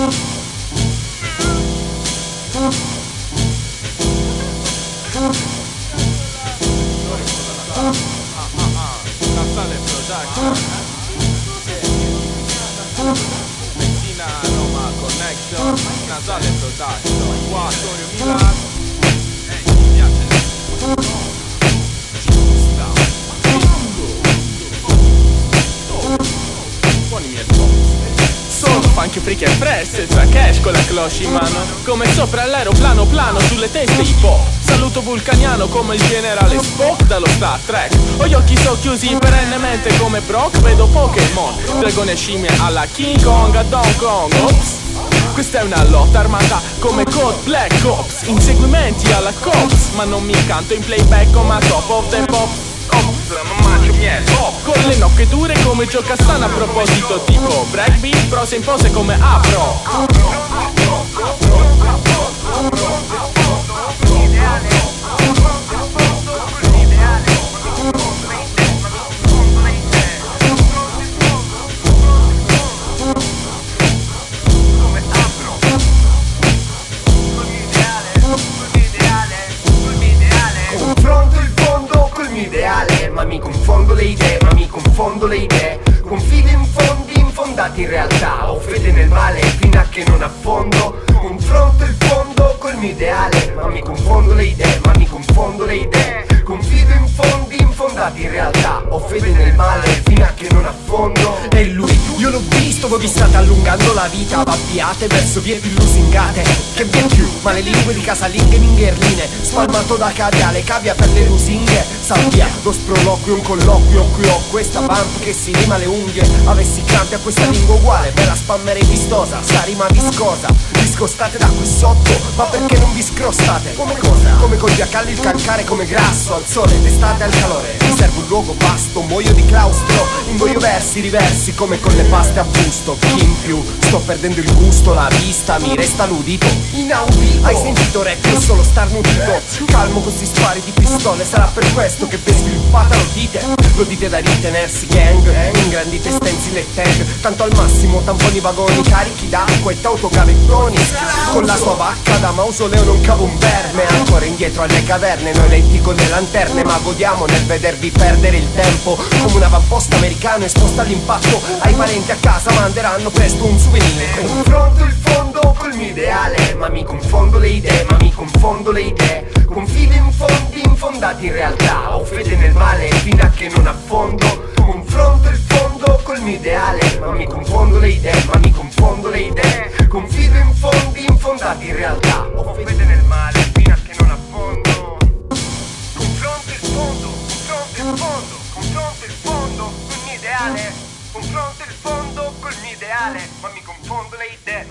Nasale Production, Messina Roma Connection, Nasale Production, qua Torio Milan. Mi piace buoni miei sono funky freak e fresh, senza cash con la cloche in mano, come sopra l'aeroplano plano sulle teste hip hop. Saluto vulcaniano come il generale Spock dallo Star Trek. Ho gli occhi socchiusi perennemente come Brock, vedo Pokémon, dragone scimmie alla King Kong a Donkey Kong. Ops, questa è una lotta armata come Code Black Ops, inseguimenti alla Cops, ma non mi canto in playback come a Top of the Pops. Non mangio miele, con le nocche dure come Joe Cassano. A proposito tipo breakbeat, prosa in pose come Afro. Confronto il fondo col mio ideale, ma mi confondo le idee, confido in fondi infondati in realtà, ho fede nel male fino a che non affondo. Confronto il fondo col mio ideale, ma mi confondo le idee, confido in fondi infondati in realtà, ho fede nel male fino a che non affondo. E lui, io l'ho visto, voi vi state allungando la vita, avviate verso vie più lusingate, che ben più, ma le lingue di casalinghe mingherline, spalmato da caviale, cavia per le lusinghe. Sappia, lo sproloquio, un colloquio, qui ho questa bump che si rima le unghie. Avessi crampi a questa lingua uguale, ve la spammerei vistosa, sta rima viscosa. Vi scostate da qui sotto, ma perché non vi scrostate? Come cosa? Come con gli accalli il calcare come grasso, al sole, d'estate al calore. Mi serve un luogo vasto, muoio di claustro, ingoio versi, riversi come con le paste a busto. Chi in più, sto perdendo il gusto, la vista mi resta l'udito. Inaudito, hai sentito rap, io solo starnutito. Calmo così spari di pistole, sarà per questo che ben sviluppata lo dite da ritenersi gang, ingrandite stencil e tag, tanto al massimo tamponi vagoni carichi d'acqua e tautogavettoni. Con la sua vacca da mausoleo non cavo un verme, ancora indietro alle caverne, noi letti con le lanterne, ma godiamo nel vedervi perdere il tempo, come un avamposto americano esposto all'impatto. Ai parenti a casa manderanno presto un souvenir. Confronto il fondo col mio ideale, ma mi confondo le idee, confido in fondi infondati in realtà, ho fede nel male fino a che non affondo. Confronto il fondo col mio ideale, ma mi confondo le idee, confido in fondi infondati in realtà, ho fede nel male fino a che non affondo. Confronto il fondo col mio ideale, confronto il fondo col mio ideale, ma mi confondo le idee,